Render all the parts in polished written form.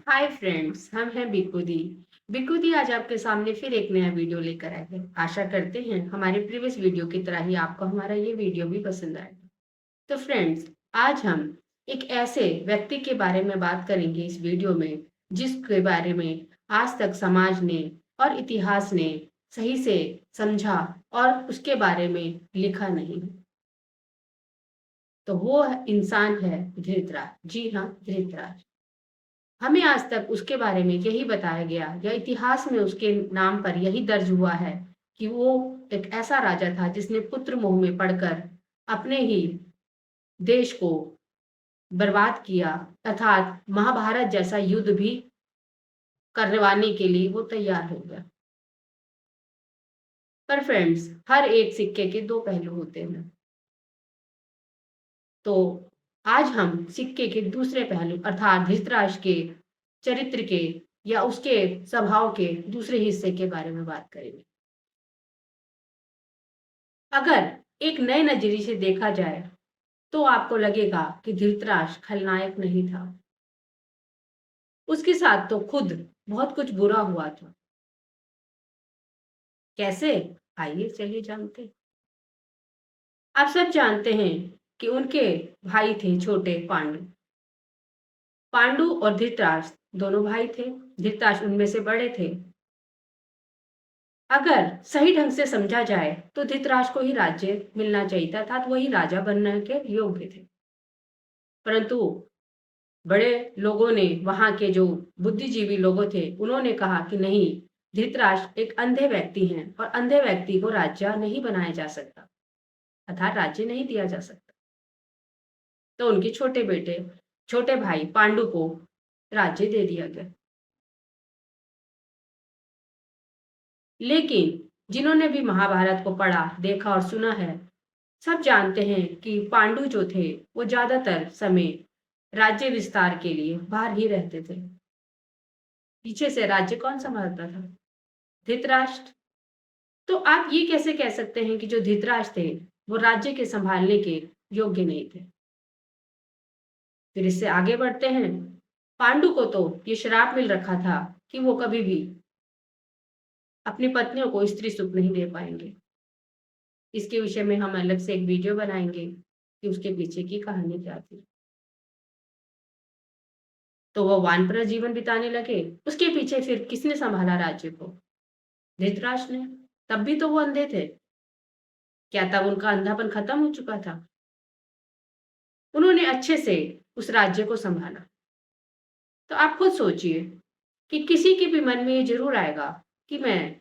Hi friends, हम हैं बिकू दी। बिकू दी आज आपके सामने फिर एक नया वीडियो लेकर आए हैं। आशा करते हैं हमारे प्रीवियस वीडियो की तरह ही आपको हमारा ये वीडियो भी पसंद आएगा। तो फ्रेंड्स, आज हम एक ऐसे व्यक्ति के बारे में बात करेंगे इस वीडियो में, जिसके बारे में आज तक समाज ने और इतिहास ने सही से समझा और उसके बारे में लिखा नहीं। तो वो इंसान है धृतराष्ट्र। जी हाँ, धृतराष्ट्र। हमें आज तक उसके बारे में यही बताया गया या इतिहास में उसके नाम पर यही दर्ज हुआ है कि वो एक ऐसा राजा था जिसने पुत्र मोह में पड़कर अपने ही देश को बर्बाद किया, अर्थात महाभारत जैसा युद्ध भी करवाने के लिए वो तैयार हो गया। पर फ्रेंड्स, हर एक सिक्के के दो पहलू होते हैं। तो आज हम सिक्के के दूसरे पहलू अर्थात धृतराष्ट्र के चरित्र के या उसके स्वभाव के दूसरे हिस्से के बारे में बात करेंगे। अगर एक नए नजरिए से देखा जाए तो आपको लगेगा कि धृतराष्ट्र खलनायक नहीं था। उसके साथ तो खुद बहुत कुछ बुरा हुआ था। कैसे? आइए चलिए जानते हैं। आप सब जानते हैं कि उनके भाई थे छोटे पांडु। पांडु और धृतराष्ट्र दोनों भाई थे। धृतराष्ट्र उनमें से बड़े थे। अगर सही ढंग से समझा जाए तो धृतराष्ट्र को ही राज्य मिलना चाहिए था, अर्थात वही राजा बनने के योग्य थे। परंतु बड़े लोगों ने, वहां के जो बुद्धिजीवी लोगों थे, उन्होंने कहा कि नहीं, धृतराष्ट्र एक अंधे व्यक्ति हैं और अंधे व्यक्ति को राजा नहीं बनाया जा सकता, अर्थात राज्य नहीं दिया जा सकता। तो उनके छोटे भाई पांडु को राज्य दे दिया गया। लेकिन जिन्होंने भी महाभारत को पढ़ा, देखा और सुना है, सब जानते हैं कि पांडु जो थे वो ज्यादातर समय राज्य विस्तार के लिए बाहर ही रहते थे। पीछे से राज्य कौन संभालता था? धृतराष्ट्र। तो आप ये कैसे कह सकते हैं कि जो धृतराष्ट्र थे वो राज्य के संभालने के योग्य नहीं थे? फिर इससे आगे बढ़ते हैं। पांडु को तो ये श्राप मिल रखा था कि वो कभी भी अपनी पत्नियों को स्त्री सुख नहीं दे पाएंगे। इसके विषय में हम अलग से एक वीडियो बनाएंगे कि उसके पीछे की कहानी क्या थी। तो वो वानप्रस्थ जीवन बिताने लगे। उसके पीछे फिर किसने संभाला राज्य को? धृतराष्ट्र ने। तब भी तो वो अंधे थे। क्या तब उनका अंधापन खत्म हो चुका था? उन्होंने अच्छे से उस राज्य को संभाला। तो आप खुद सोचिए कि किसी के भी मन में ये ज़रूर आएगा कि मैं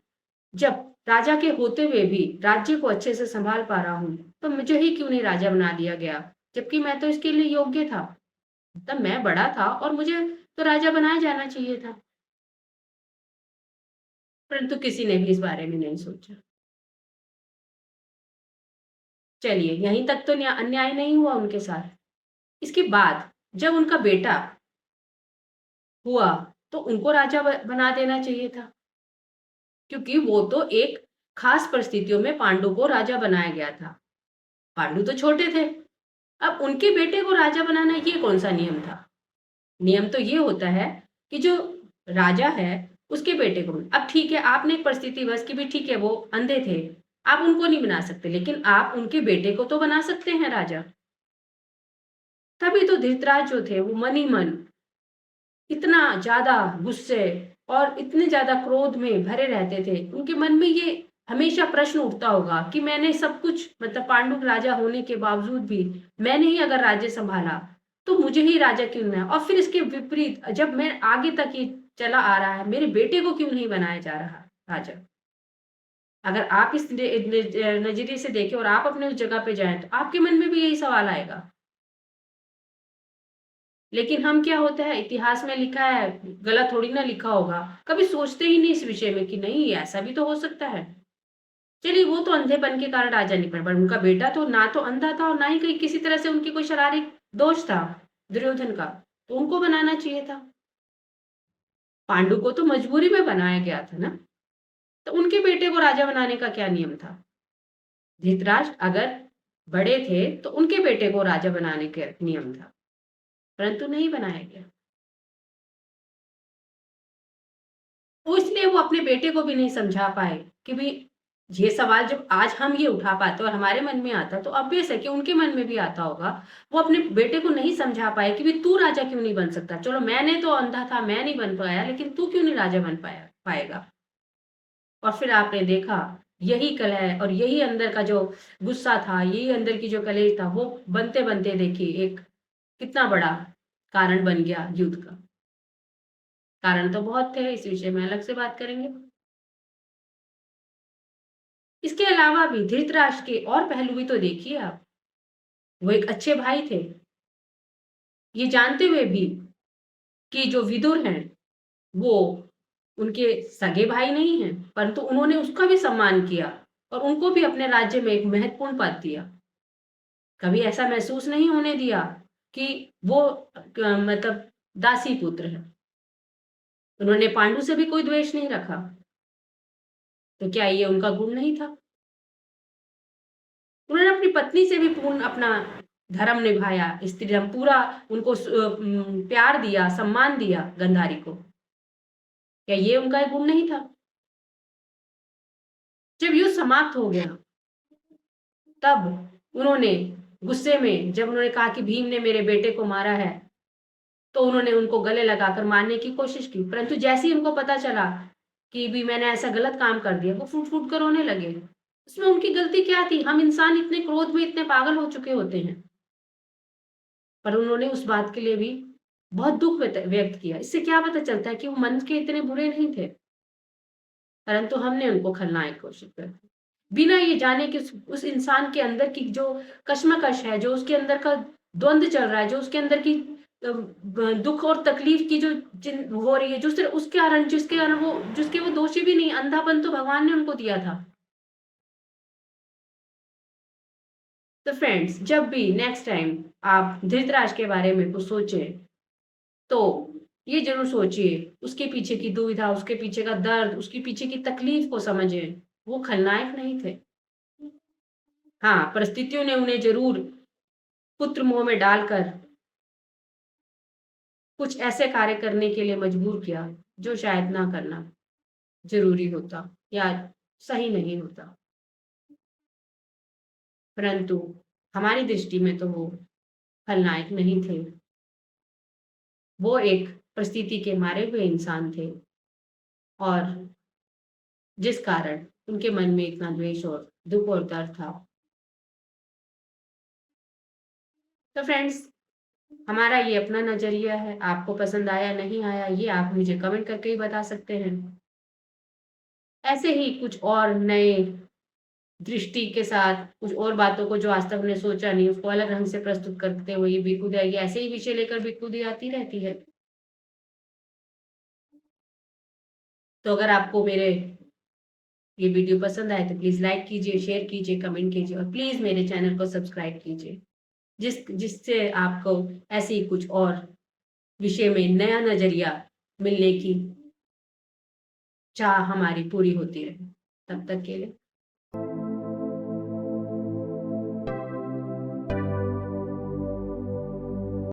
जब राजा के होते हुए भी राज्य को अच्छे से संभाल पा रहा हूँ, तो मुझे ही क्यों नहीं राजा बना दिया गया? जबकि मैं तो इसके लिए योग्य था। तब मैं बड़ा था और मुझे तो राजा बनाया जाना चाहिए था। परंतु किसी ने भी इस बारे में नहीं सोचा। चलिए, यहीं तक तो अन्याय नहीं हुआ उनके साथ। इसके बाद जब उनका बेटा हुआ, तो उनको राजा बना देना चाहिए था। क्योंकि वो तो एक खास परिस्थितियों में पांडु को राजा बनाया गया था। पांडु तो छोटे थे। अब उनके बेटे को राजा बनाना ये कौन-सा नियम था? नियम तो ये होता है कि जो राजा है उसके बेटे को। अब ठीक है, आपने एक परिस्थिति बस कि भी ठीक है वो अंधे थे, आप उनको नहीं बना सकते, लेकिन आप उनके बेटे को तो बना सकते हैं राजा। तभी तो धृतराष्ट्र जो थे वो मन ही मन इतना ज़्यादा गुस्से और इतने ज़्यादा क्रोध में भरे रहते थे। उनके मन में ये हमेशा प्रश्न उठता होगा कि मैंने सब कुछ, मतलब पांडु राजा होने के बावजूद भी मैंने ही अगर राज्य सँभाला, तो मुझे ही राजा क्यों ना? और फिर इसके विपरीत जब मैं आगे तक ये चला आ रहा है, मेरे बेटे को क्यों नहीं बनाया जा रहा राजा? अगर आप इस नज़रिए से देखें और आप अपने उस जगह पे जाएँ, तो आपके मन में भी यही सवाल आएगा। लेकिन हम, क्या होता है, इतिहास में लिखा है, गलत थोड़ी ना लिखा होगा। कभी सोचते ही नहीं इस विषय में कि नहीं, ऐसा भी तो हो सकता है। चलिए, वो तो अंधेपन के कारण राजा नहीं बने, पर उनका बेटा तो ना तो अंधा था और ना ही कहीं किसी तरह से उनकी कोई शारीरिक दोष था, दुर्योधन का, तो उनको बनाना चाहिए था। पांडु को तो मजबूरी में बनाया गया था ना, तो उनके बेटे को राजा बनाने का क्या नियम था? धृतराष्ट्र अगर बड़े थे तो उनके बेटे को राजा बनाने का नियम था, परंतु नहीं बनाया गया। वो इसलिए वो अपने बेटे को भी नहीं समझा पाए कि भई ये सवाल जब आज हम ये उठा पाते और हमारे मन में आता तो ऑब्वियस है कि उनके मन में भी आता होगा। वो अपने बेटे को नहीं समझा पाए कि भई तू राजा क्यों नहीं बन सकता? चलो मैंने तो अंधा था, मैं नहीं बन पाया लेकिन तू क्यों नहीं राजा बन पाएगा? और फिर आपने देखा यही कलह और यही अंदर का जो गुस्सा था, यही अंदर की जो कलेश था वो बनते-बनते देखिए एक कितना बड़ा कारण बन गया युद्ध का। कारण तो बहुत थे, इस विषय में अलग से बात करेंगे। इसके अलावा भी धृतराष्ट्र के और पहलू भी तो देखिए आप। वो एक अच्छे भाई थे। ये जानते हुए भी कि जो विदुर हैं, वो उनके सगे भाई नहीं हैं, परंतु उन्होंने उसका भी सम्मान किया और उनको भी अपने राज्य में एक महत्वपूर्ण पद दिया। कभी ऐसा महसूस नहीं होने दिया कि वो मतलब दासी पुत्र है। उन्होंने पांडु से भी कोई द्वेष नहीं रखा। तो क्या ये उनका गुण नहीं था? उन्होंने अपनी पत्नी से भी पूर्ण अपना धर्म निभाया, स्त्री धर्म पूरा उनको प्यार दिया, सम्मान दिया गांधारी को। क्या ये उनका एक गुण नहीं था? जब युद्ध समाप्त हो गया, तब उन्होंने गुस्से में जब उन्होंने कहा कि भीम ने मेरे बेटे को मारा है, तो उन्होंने उनको गले लगाकर मारने की कोशिश की। परंतु जैसे ही उनको पता चला कि भी मैंने ऐसा गलत काम कर दिया, वो फूट-फूट कर रोने लगे। उसमें उनकी गलती क्या थी? हम इंसान इतने क्रोध में इतने पागल हो चुके होते हैं। पर उन्होंने उस बात के लिए भी बहुत दुःख व्यक्त किया। इससे क्या पता चलता है कि वो मन के इतने बुरे नहीं थे, परंतु हमने उनको खलनायक घोषित कर दिया। बिना ये जाने कि उस इंसान के अंदर की जो कश्मकश है, जो उसके अंदर का द्वंद चल रहा है, जो उसके अंदर की दुःख और तकलीफ की जो हो रही है, उसके कारण जिसके कारण वो जिसके वो दोषी भी नहीं, अंधापन तो भगवान ने उनको दिया था। तो फ्रेंड्स, जब भी नेक्स्ट टाइम आप धृतराष्ट्र के बारे में कुछ सोचें, तो ये ज़रूर सोचिए, उसके पीछे की दुविधा, उसके पीछे का दर्द, उसके पीछे की तकलीफ को समझें। वो खलनायक नहीं थे। हाँ, परिस्थितियों ने उन्हें ज़रूर पुत्र मोह में डालकर कुछ ऐसे कार्य करने के लिए मजबूर किया, जो शायद ना करना ज़रूरी होता या सही नहीं होता। परंतु हमारी दृष्टि में तो वो खलनायक नहीं थे। वो एक परिस्थिति के मारे हुए इंसान थे और जिस कारण उनके मन में इतना द्वेष और दुःख और दर्द था। तो फ्रेंड्स, हमारा ये अपना नज़रिया है, आपको पसंद आया, नहीं आया, ये आप मुझे कमेंट करके ही बता सकते हैं। ऐसे ही कुछ और नए दृष्टि के साथ, कुछ और बातों को जो आज तक हमने सोचा नहीं, उसको अलग ढंग से प्रस्तुत करते हुए ये बिल्कुल आएगी, ऐसे ही विषय लेकर बिल्कुल दी आती रहती है। तो अगर आपको मेरे ये वीडियो पसंद आए तो प्लीज़ लाइक कीजिए, शेयर कीजिए, कमेंट कीजिए और प्लीज़ मेरे चैनल को सब्सक्राइब कीजिए। जिससे आपको ऐसे ही कुछ और विषय में नया नज़रिया मिलने की चाह हमारी पूरी होती रहे। तब तक के लिए